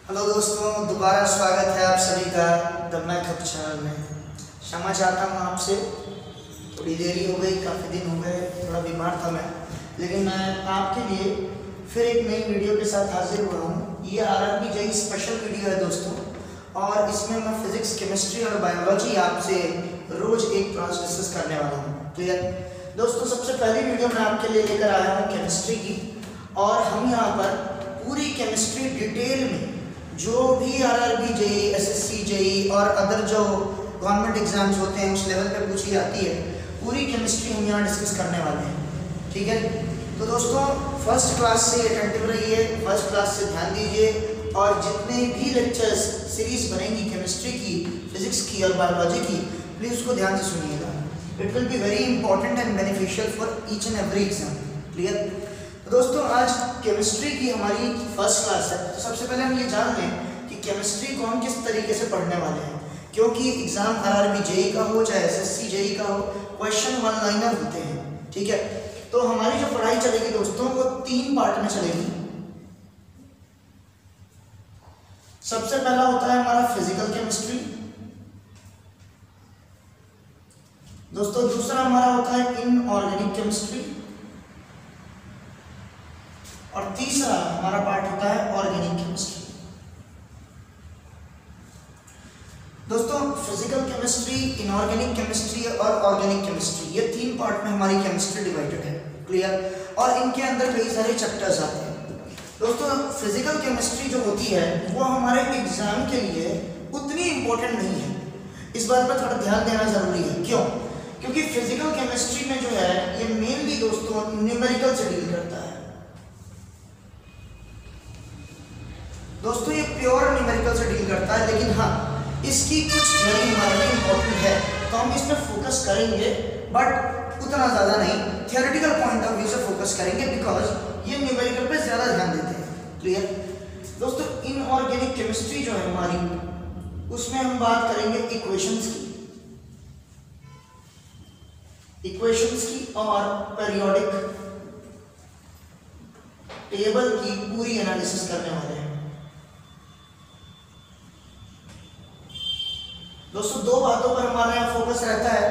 Hello दोस्तों, दोबारा स्वागत है आप सभी का द मैकअप चैनल में। क्षमा चाहता हूँ आपसे, थोड़ी देरी हो गई, काफ़ी दिन हो गए, थोड़ा बीमार था मैं, लेकिन मैं आपके लिए फिर एक नई वीडियो के साथ हाजिर हुआ हूँ। ये आरआरबी जेईई स्पेशल वीडियो है दोस्तों, और इसमें मैं फिजिक्स, केमिस्ट्री और बायोलॉजी आपसे रोज एक क्लास डिस्कस करने वाला हूँ। क्लियर दोस्तों, सबसे पहली वीडियो मैं आपके लिए लेकर आया हूँ केमिस्ट्री की, और हम यहाँ पर पूरी केमिस्ट्री डिटेल में जो भी आरआरबी जेईई, एसएससी जेईई और अदर जो गवर्नमेंट एग्जाम्स होते हैं उस लेवल पे पूछी जाती है, पूरी केमिस्ट्री हम यहाँ डिस्कस करने वाले हैं। ठीक है, तो दोस्तों फर्स्ट क्लास से अटेंटिव रहिए, फर्स्ट क्लास से ध्यान दीजिए, और जितने भी लेक्चर्स सीरीज बनेंगी केमिस्ट्री की, फिजिक्स की और बायोलॉजी की, प्लीज़ उसको ध्यान से सुनिएगा। It will be very important and beneficial for each and every exam. Clear? तो दोस्तों आज केमिस्ट्री की हमारी फर्स्ट क्लास है, तो सबसे पहले हम ये जान लें कि केमिस्ट्री को हम किस तरीके से पढ़ने वाले हैं, क्योंकि एग्जाम आरआरबी जेईई का हो चाहे एसएससी जेईई का हो, क्वेश्चन वन लाइनर होते हैं। ठीक है, तो हमारी जो पढ़ाई चलेगी दोस्तों वो 3 पार्ट में चलेगी। सबसे पहला होता है हमारा फिजिकल केमिस्ट्री दोस्तों, दूसरा हमारा होता है इनऑर्गेनिक केमिस्ट्री, और तीसरा हमारा पार्ट होता है ऑर्गेनिक केमिस्ट्री। दोस्तों फिजिकल केमिस्ट्री, इनऑर्गेनिक केमिस्ट्री और ऑर्गेनिक केमिस्ट्री, ये 3 पार्ट में हमारी केमिस्ट्री डिवाइडेड है। क्लियर? और इनके अंदर कई सारे चैप्टर्स आते हैं। दोस्तों फिजिकल केमिस्ट्री जो होती है वो हमारे एग्जाम के लिए उतनी इंपॉर्टेंट नहीं है, इस बात पर थोड़ा ध्यान देना जरूरी है। क्यों? क्योंकि फिजिकल केमिस्ट्री में जो है ये मेनली दोस्तों न्यूमेरिकल से डील करता है। दोस्तों ये प्योर न्यूमेरिकल से डील करता है, लेकिन हाँ इसकी कुछ थ्योरी हमारे लिए इंपॉर्टेंट है, तो हम इस पर फोकस करेंगे, बट उतना ज़्यादा नहीं, थियोरेटिकल पॉइंट ऑफ व्यू से फोकस करेंगे, बिकॉज ये न्यूमेरिकल पे ज़्यादा ध्यान देते हैं। क्लियर? दोस्तों इनऑर्गेनिक केमिस्ट्री जो है हमारी, उसमें हम बात करेंगे इक्वेशंस की और पीरियोडिक टेबल की पूरी एनालिसिस करने वाले हैं। दोस्तों 2 बातों पर हमारा यहाँ फोकस रहता है,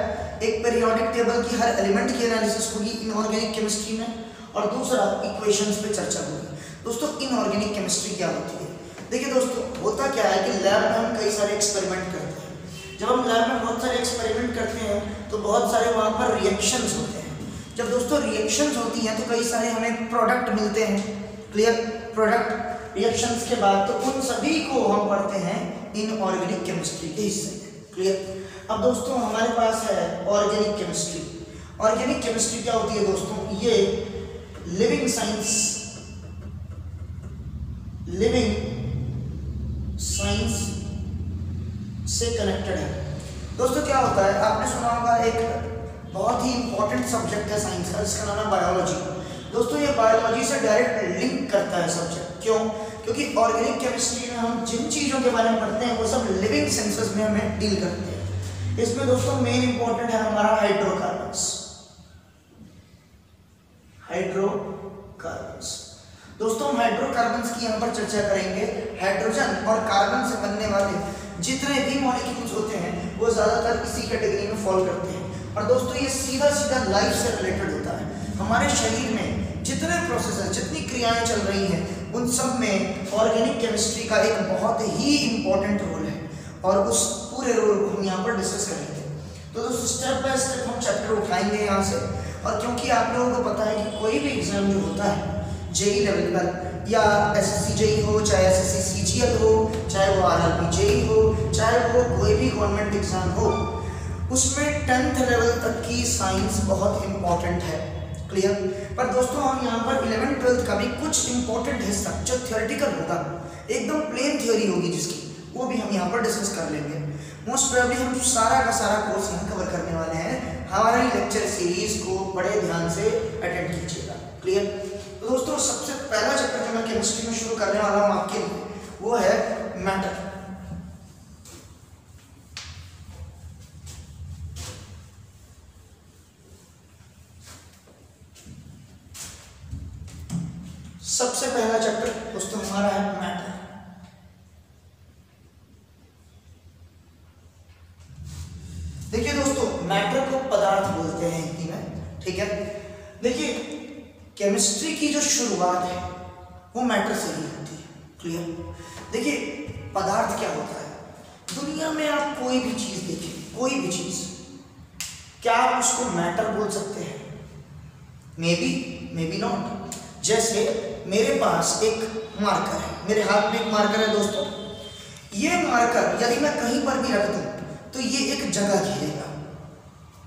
एक पीरियोडिक टेबल की हर एलिमेंट की एनालिसिस होगी इनऑर्गेनिक केमिस्ट्री में, और दूसरा इक्वेशंस पे चर्चा होगी। दोस्तों इनऑर्गेनिक केमिस्ट्री क्या होती है? देखिए दोस्तों, होता क्या है कि लैब में हम कई सारे एक्सपेरिमेंट करते हैं। जब हम लैब में बहुत सारे एक्सपेरिमेंट करते हैं तो बहुत सारे वहाँ पर रिएक्शंस होते हैं। जब दोस्तों रिएक्शंस होती हैं तो कई सारे हमें प्रोडक्ट मिलते हैं। क्लियर? प्रोडक्ट रिएक्शंस के बाद तो उन सभी को हम पढ़ते हैं इनऑर्गेनिक केमिस्ट्री के हिस्से। क्लियर? अब दोस्तों हमारे पास है ऑर्गेनिक केमिस्ट्री। ऑर्गेनिक केमिस्ट्री क्या होती है दोस्तों? ये लिविंग साइंस से कनेक्टेड है। दोस्तों क्या होता है, आपने सुना होगा एक बहुत ही इंपॉर्टेंट सब्जेक्ट है साइंस का, जिसका नाम है बायोलॉजी। दोस्तों ये बायोलॉजी से डायरेक्ट लिंक करता है सब्जेक्ट। क्यों? क्योंकि ऑर्गेनिक केमिस्ट्री में हम जिन चीज़ों के बारे में पढ़ते हैं वो सब लिविंग सेंसेस में हमें डील करते हैं। इसमें दोस्तों मेन इंपॉर्टेंट है हमारा हाइड्रोकार्बन्स। दोस्तों हम हाइड्रोकार्बन्स की यहाँ पर चर्चा करेंगे। हाइड्रोजन और कार्बन से बनने वाले जितने भी मॉलिक्यूल्स होते हैं वो ज़्यादातर इसी कैटेगरी में फॉल करते हैं, और दोस्तों ये सीधा लाइफ से रिलेटेड होता है। हमारे शरीर में जितने प्रोसेस, जितनी क्रियाएं चल रही हैं, उन सब में ऑर्गेनिक केमिस्ट्री का एक बहुत ही इंपॉर्टेंट रोल है, और उस पूरे रोल को हम यहाँ पर डिस्कस करेंगे। तो दोस्तों स्टेप बाय स्टेप हम चैप्टर उठाएंगे यहाँ से, और क्योंकि आप लोगों को पता है कि कोई भी एग्जाम जो होता है जेईई लेवल पर, या एसएससी जेईई हो, चाहे एसएससी सीजीएल हो, चाहे वो आरआरबी जेईई हो, चाहे वो कोई भी गवर्नमेंट एग्जाम हो, उसमें 10th लेवल तक की साइंस बहुत इंपॉर्टेंट है। क्लियर? पर दोस्तों हम यहाँ पर 11th 12th का भी कुछ इंपॉर्टेंट हिस्सा जो थियोरेटिकल होगा, एकदम प्लेन थ्योरी होगी जिसकी, वो भी हम यहाँ पर डिस्कस कर लेंगे। मोस्ट प्रोबेबली हम सारा का सारा कोर्स यहाँ कवर करने वाले हैं। हमारी लेक्चर सीरीज को बड़े ध्यान से अटेंड कीजिएगा। क्लियर? तो दोस्तों सबसे पहला चैप्टर जो मैं केमिस्ट्री में शुरू करने वाला हूँ आपके लिए, वो है मैटर। सबसे पहला चैप्टर दोस्तों हमारा है मैटर। सकते हैं हिंदी में, ठीक है। देखिए केमिस्ट्री की जो शुरुआत है वो मैटर से ही होती है, क्लियर। देखिए पदार्थ क्या होता है, दुनिया में आप कोई भी चीज देखें, कोई भी चीज, क्या आप उसको मैटर बोल सकते हैं? May be not. जैसे मेरे पास एक मार्कर है, मेरे हाथ में एक मार्कर है दोस्तों, ये मार्कर यदि मैं कहीं पर भी रख दूं तो ये एक जगह घेरेगा,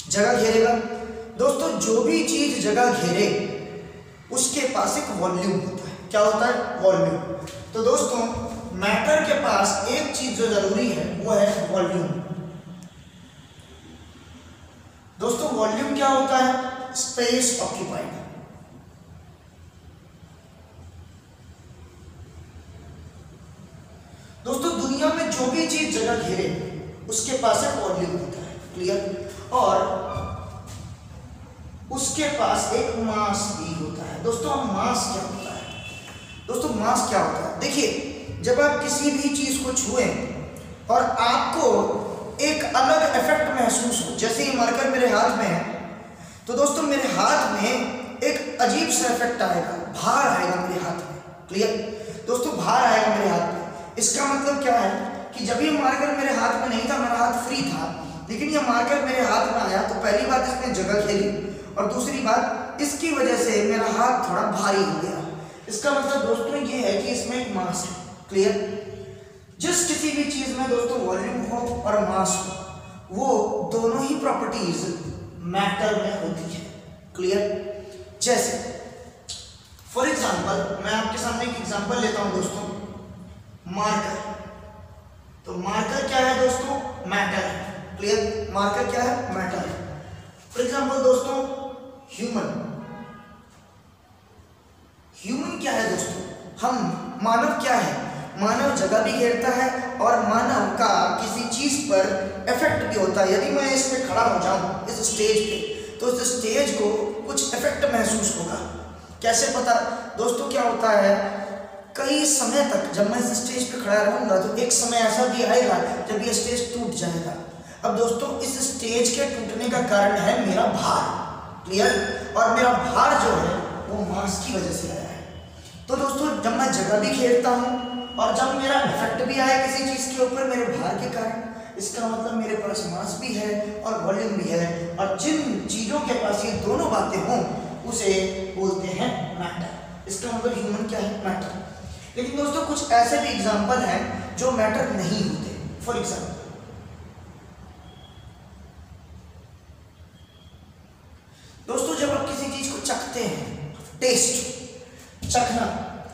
जगह घेरेगा। दोस्तों जो भी चीज जगह घेरे उसके पास एक वॉल्यूम होता है, क्या होता है? वॉल्यूम। तो दोस्तों मैटर के पास एक चीज जो जरूरी है वो है वॉल्यूम। दोस्तों वॉल्यूम क्या होता है? Space occupied. दोस्तों दुनिया में जो भी चीज जगह घेरे उसके पास एक वॉल्यूम होता है, क्लियर। और उसके पास एक मास भी होता है। दोस्तों मास क्या होता है? दोस्तों मास क्या होता है? देखिए जब आप किसी भी चीज को छुएं और आपको एक अलग इफेक्ट महसूस हो, जैसे ये मार्कर मेरे हाथ में है तो दोस्तों मेरे हाथ में एक अजीब सा इफेक्ट आएगा, भार आएगा मेरे हाथ में, क्लियर। दोस्तों भार आएगा मेरे हाथ में, इसका मतलब क्या है कि जब ये मार्कर मेरे हाथ में नहीं था, मेरा हाथ फ्री था, लेकिन ये मार्कर मेरे हाथ में आया तो पहली बात इसने जगह घेरी और दूसरी बात इसकी वजह से मेरा हाथ थोड़ा भारी हो गया। इसका मतलब दोस्तों ये है कि इसमें एक मास है, क्लियर। जिस किसी भी चीज में दोस्तों वॉल्यूम हो और मास हो वो दोनों ही प्रॉपर्टीज मैटर में होती है, क्लियर। जैसे फॉर एग्जांपल मैं आपके सामने एक एग्जांपल लेता हूं दोस्तों, मार्कर। तो मार्कर क्या है दोस्तों? मैटर है, क्लियर। मार्कर क्या है? मैटर है। फॉर एग्जांपल दोस्तों ह्यूमन। ह्यूमन क्या है दोस्तों? हम, मानव क्या है? मानव जगह भी घेरता है और मानव का किसी चीज पर इफेक्ट भी होता है। यदि मैं इस पे खड़ा हो जाऊं इस स्टेज पे तो इस स्टेज को कुछ इफेक्ट महसूस होगा। कैसे पता? दोस्तों क्या होता है, कई समय तक जब मैं इस स्टेज पे खड़ा रहूंगा तो एक समय ऐसा भी आएगा जब ये स्टेज टूट जाएगा। अब दोस्तों इस स्टेज के टूटने का कारण है मेरा भार, क्लियर। और मेरा भार जो है वो मास की वजह से आया है। तो दोस्तों जब मैं जगह भी घेरता हूं और जब मेरा इफेक्ट भी आया किसी चीज के ऊपर मेरे भार के कारण, इसका मतलब मेरे पास मास भी है और वॉल्यूम भी है, और जिन चीजों के पास ये दोनों बातें हों उसे बोलते हैं मैटर। इसका मतलब ह्यूमन क्या है? मैटर। लेकिन दोस्तों कुछ ऐसे भी एग्जाम्पल हैं जो मैटर नहीं होते। फॉर एग्जाम्पल दोस्तों जब आप किसी चीज को चखते हैं, टेस्ट, चखना,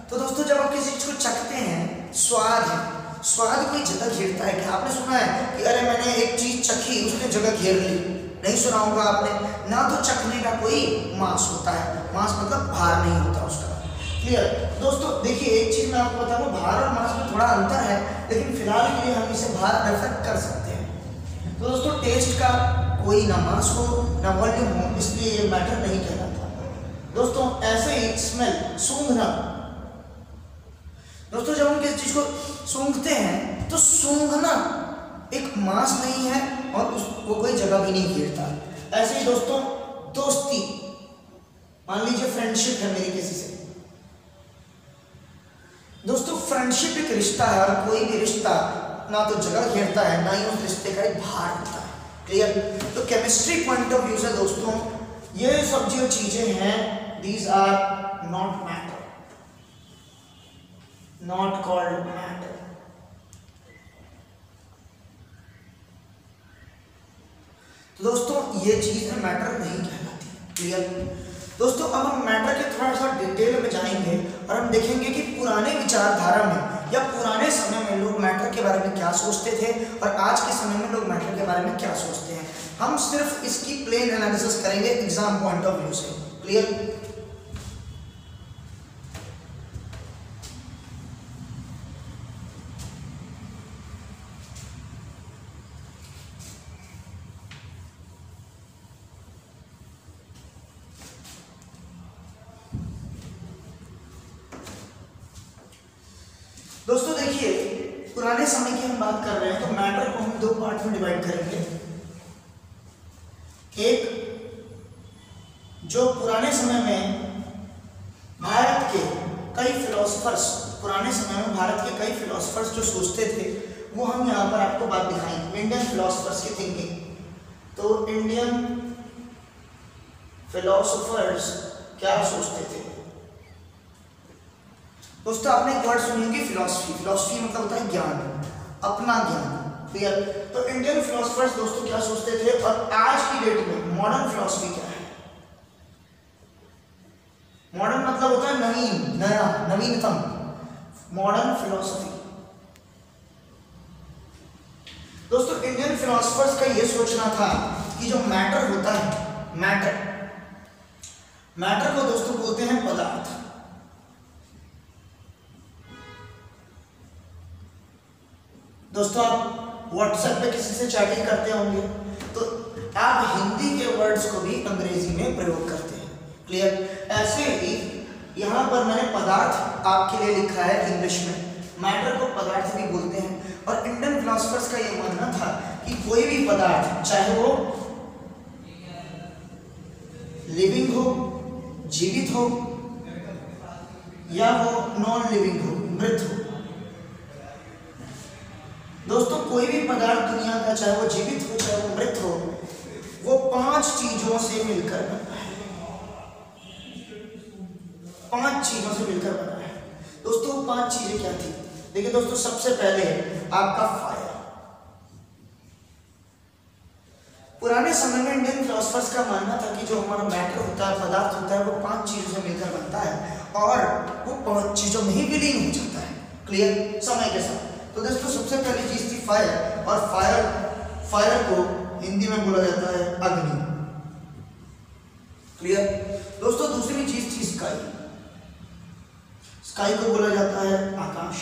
तो दोस्तों जब आप किसी चीज को चखते हैं, स्वाद है, स्वाद कोई जगह घेरता है क्या? आपने सुना है कि अरे मैंने एक चीज चखी उसने जगह घेर ली? नहीं सुना होगा आपने ना। तो चखने का कोई मास होता है, मास मतलब भार नहीं होता उसका, क्लियर। दोस्तों देखिए एक चीज मैं आपको बताऊं, भार और मास में थोड़ा अंतर है, लेकिन फिलहाल के लिए हम इसे भार रेफर कर सकते हैं। तो दोस्तों टेस्ट का कोई ना मास हो ना वॉल्यूम हो, इसलिए ये मैटर नहीं कहलाता। दोस्तों ऐसे ही स्मेल, सूंघना। दोस्तों जब हम किसी चीज को सूंघते हैं तो सूंघना एक मास नहीं है और वो कोई जगह भी नहीं घेरता। ऐसे ही दोस्तों दोस्ती, मान लीजिए फ्रेंडशिप है मेरी किसी से। दोस्तों फ्रेंडशिप एक रिश्ता है और कोई भी रिश्ता ना तो जगह घेरता है ना ही उस रिश्ते का एक भार होता है, क्लियर। तो केमिस्ट्री पॉइंट ऑफ व्यू से दोस्तों ये सब जो चीजें हैं, these are not matter, not called matter. तो दोस्तों ये चीज मैटर नहीं कहलाती, क्लियर। दोस्तों अब हम मैटर के थोड़ा सा डिटेल में जाएंगे और हम देखेंगे कि पुराने विचारधारा में या पुराने समय में लोग मैटर के बारे में क्या सोचते थे और आज के समय में लोग मैटर के बारे में क्या सोचते हैं। हम सिर्फ इसकी प्लेन एनालिसिस करेंगे एग्जाम पॉइंट ऑफ व्यू से, क्लियर। दोस्तों देखिए पुराने समय की हम बात कर रहे हैं तो मैटर को हम दो पार्ट में डिवाइड करेंगे। एक जो पुराने समय में भारत के कई फिलोसफर्स, पुराने समय में भारत के कई फिलोसफर्स जो सोचते थे, वो हम यहाँ पर आपको बात दिखाएंगे। इंडियन फिलोसफर्स की थिंकिंग। तो इंडियन फिलोसफर्स क्या सोचते थे दोस्तों? आपने एक वर्ड सुनी होगी फिलॉसफी। फिलॉसफी मतलब होता है ज्ञान, अपना ज्ञान। क्लियर? तो इंडियन फिलोसफर्स दोस्तों क्या सोचते थे, और आज की डेट में मॉडर्न फिलॉसफी क्या है? मॉडर्न मतलब होता है नवीन, नया, नवीनतम, मॉडर्न फिलॉसफी। दोस्तों इंडियन फिलोसफर्स का यह सोचना था कि जो मैटर होता है, मैटर को दोस्तों बोलते हैं पदार्थ। दोस्तों आप व्हाट्सएप पे किसी से चैटिंग करते होंगे, तो आप हिंदी के वर्ड्स को भी अंग्रेजी में प्रयोग करते हैं। क्लियर? ऐसे ही यहाँ पर मैंने पदार्थ आपके लिए लिखा है इंग्लिश में, मैटर को पदार्थ भी बोलते हैं। और इंडियन फिलोसफर्स का यह मानना था कि कोई भी पदार्थ, चाहे वो लिविंग हो, जीवित हो, या वो नॉन लिविंग हो, मृत हो, दोस्तों कोई भी पदार्थ दुनिया का, चाहे वो जीवित हो चाहे वो मृत हो, वो 5 चीजों से मिलकर बना है। 5 चीजों से मिलकर बना है। दोस्तों 5 चीजें क्या थी? देखिए दोस्तों, सबसे पहले आपका फायर। पुराने समय में इंडियन फिलोसफर्स का मानना था कि जो हमारा मैटर होता है, पदार्थ होता है, वो 5 चीजों से मिलकर बनता है और वो 5 चीजों में ही विलीन हो जाता है। क्लियर? समय के साथ। तो दोस्तों सबसे पहली चीज थी फायर, और फायर को हिंदी में बोला जाता है अग्नि। क्लियर? दोस्तों दूसरी चीज थी स्काई को बोला जाता है आकाश।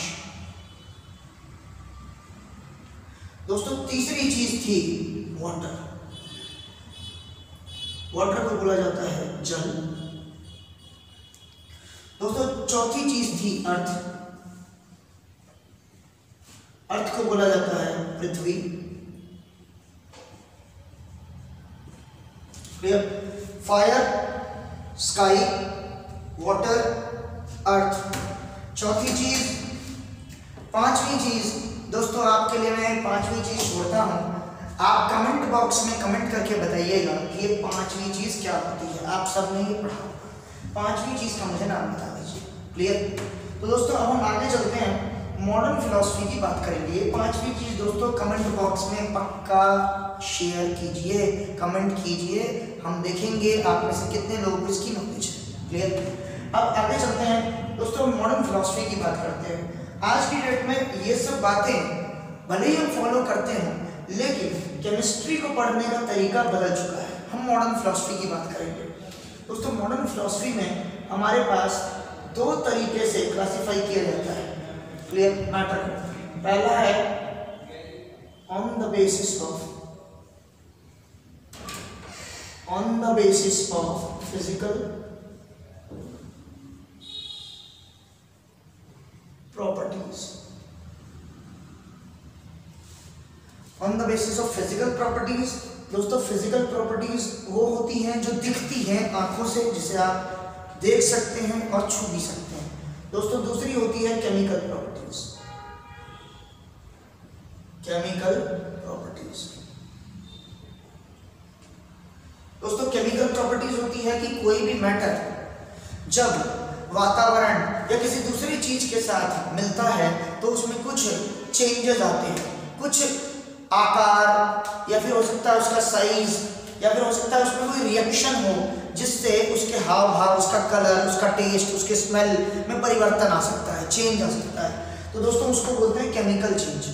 दोस्तों तीसरी चीज थी वाटर को बोला जाता है जल। दोस्तों चौथी चीज थी अर्थ को बोला जाता है पृथ्वी। क्लियर? फायर, स्काई, वाटर, अर्थ, चौथी चीज। 5वीं चीज दोस्तों आपके लिए मैं 5वीं चीज छोड़ता हूं, आप कमेंट बॉक्स में कमेंट करके बताइएगा कि ये 5वीं चीज क्या होती है। आप सबने ये पढ़ा, 5वीं चीज का मुझे नाम बता दीजिए। क्लियर? तो दोस्तों अब हम आगे चलते हैं, मॉडर्न फिलॉसफी की बात करेंगे। 5वीं चीज दोस्तों कमेंट बॉक्स में पक्का शेयर कीजिए, कमेंट कीजिए, हम देखेंगे आप में से कितने लोगों को इसकी नॉलेज है। क्लियर? अब आगे चलते हैं दोस्तों, मॉडर्न फिलॉसफी की बात करते हैं। आज की डेट में ये सब बातें भले ही हम फॉलो करते हैं, लेकिन केमिस्ट्री को पढ़ने का तरीका बदल चुका है। हम मॉडर्न फिलॉसफी की बात करेंगे। दोस्तों मॉडर्न फिलॉसफी में हमारे पास 2 तरीके से क्लासिफाई किया जाता है क्लियर मैटर को। पहला है on the basis of physical properties. On the basis of physical properties. दोस्तों फिजिकल प्रॉपर्टीज वो होती हैं जो दिखती हैं आंखों से, जिसे आप देख सकते हैं और छू भी सकते हैं। दोस्तों दूसरी होती है केमिकल प्रॉपर्टीज। दोस्तों केमिकल प्रॉपर्टीज होती है कि कोई भी मैटर जब वातावरण या किसी दूसरी चीज के साथ मिलता है तो उसमें कुछ चेंजेस आते हैं, कुछ आकार, या फिर हो सकता है उसका साइज, या फिर हो सकता है उसमें कोई रिएक्शन हो जिससे उसके हाव भाव, उसका कलर, उसका टेस्ट, उसके स्मेल में परिवर्तन आ सकता है, चेंज आ सकता है। तो दोस्तों उसको बोलते हैं केमिकल चेंज।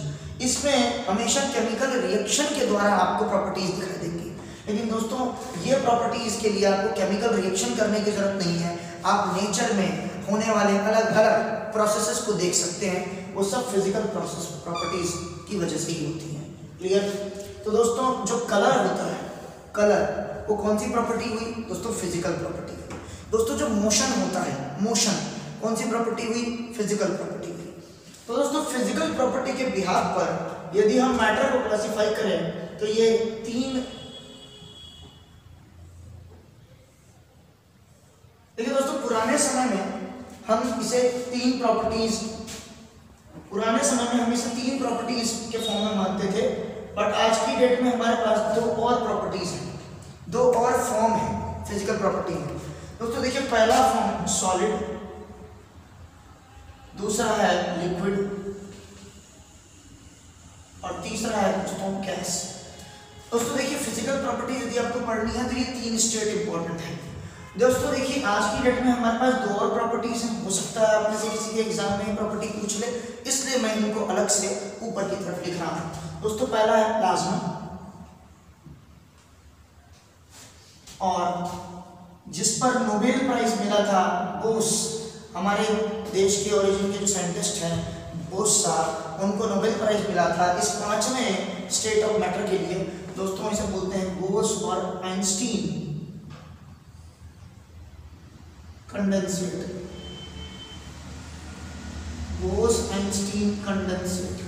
इसमें हमेशा केमिकल रिएक्शन के द्वारा आपको प्रॉपर्टीज दिखाई देंगी, लेकिन दोस्तों ये प्रॉपर्टीज के लिए आपको केमिकल रिएक्शन करने की जरूरत नहीं है। आप नेचर में होने वाले अलग अलग प्रोसेसेस को देख सकते हैं, वो सब फिजिकल प्रोसेस प्रॉपर्टीज की वजह से ही होती हैं। क्लियर? तो दोस्तों जो कलर होता है, कलर वो कौन सी प्रॉपर्टी हुई दोस्तों? Physical property. दोस्तों जो मोशन होता है, मोशन कौन सी प्रॉपर्टी हुई? फिजिकल प्रॉपर्टी हुई। तो दोस्तों फिजिकल प्रॉपर्टी के बिहाफ पर यदि हम मैटर को क्लासिफाई करें तो ये 3 तीन प्रॉपर्टीज, पुराने समय में हमेशा तीन प्रॉपर्टीज के फॉर्म में मानते थे, बट आज की डेट में हमारे पास दो और प्रॉपर्टीज हैं, दो और फॉर्म है फिजिकल प्रॉपर्टी में। दोस्तों देखिए, पहला फॉर्म सॉलिड, दूसरा है लिक्विड और तीसरा है दोस्तों गैस। दोस्तों देखिए, फिजिकल प्रॉपर्टी यदि आपको पढ़नी है तो ये तीन स्टेट इंपॉर्टेंट है। दोस्तों देखिए, आज की डेट में हमारे पास दो और प्रॉपर्टीज हैं, हो सकता है आप में से किसी के एग्जाम में प्रॉपर्टी पूछ ले, इसलिए मैं इनको अलग से ऊपर की तरफ लिख रहा हूं। दोस्तों पहला है प्लाज्मा, और जिस पर नोबेल प्राइज मिला था बोस, हमारे देश के ओरिजिन के जो साइंटिस्ट हैं बोस साहब, उनको नोबेल प्राइज मिला था इस पांचवें स्टेट ऑफ मैटर के लिए। दोस्तों इसे बोलते हैं बोस और Einstein condensate, Bose Einstein condensate.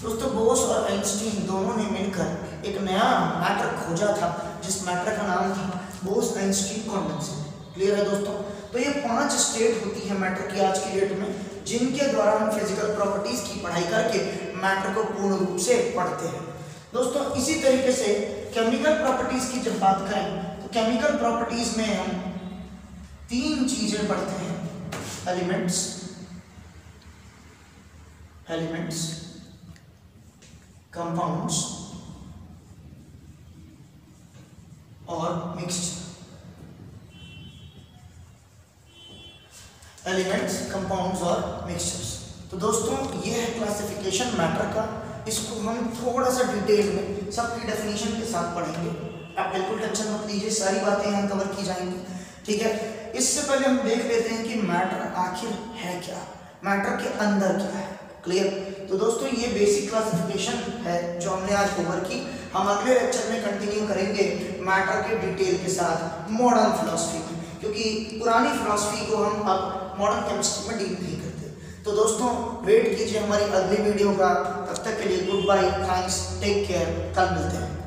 दोस्तों बोस और आइंस्टीन दोनों ने मिलकर एक नया मैटर खोजा था, जिस मैटर का नाम था बोस आइंस्टीन कंडेंसेट। क्लियर है दोस्तों? तो ये 5 स्टेट होती है मैटर की आज की डेट में, जिनके द्वारा हम फिजिकल प्रॉपर्टीज की पढ़ाई करके मैटर को पूर्ण रूप से पढ़ते हैं। दोस्तों इसी तरीके से केमिकल प्रॉपर्टीज की जब बात करें तो केमिकल प्रॉपर्टीज में हम 3 चीजें पढ़ते हैं, एलिमेंट्स, कंपाउंड्स और मिक्सचर। एलिमेंट्स, कंपाउंड्स और मिक्सचर्स। तो दोस्तों ये है क्लासिफिकेशन मैटर का, इसको हम थोड़ा सा डिटेल में सबकी डेफिनेशन के साथ पढ़ेंगे। आप बिल्कुल टेंशन मत लीजिए, सारी बातें यहाँ कवर की जाएंगी, ठीक है। इससे पहले हम देख लेते हैं कि मैटर आखिर है क्या, मैटर के अंदर क्या है। क्लियर? तो दोस्तों ये बेसिक क्लासिफिकेशन है जो हमने आज कवर की। हम अगले लेक्चर में कंटिन्यू करेंगे मैटर के डिटेल के साथ मॉडर्न फिलॉसफी में, क्योंकि पुरानी फिलॉसफी को हम अब मॉडर्न केमिस्ट्री में डील नहीं करते। तो दोस्तों वेट कीजिए हमारी अगली वीडियो का, तब तक के लिए goodbye, thanks, take care, कल मिलते हैं।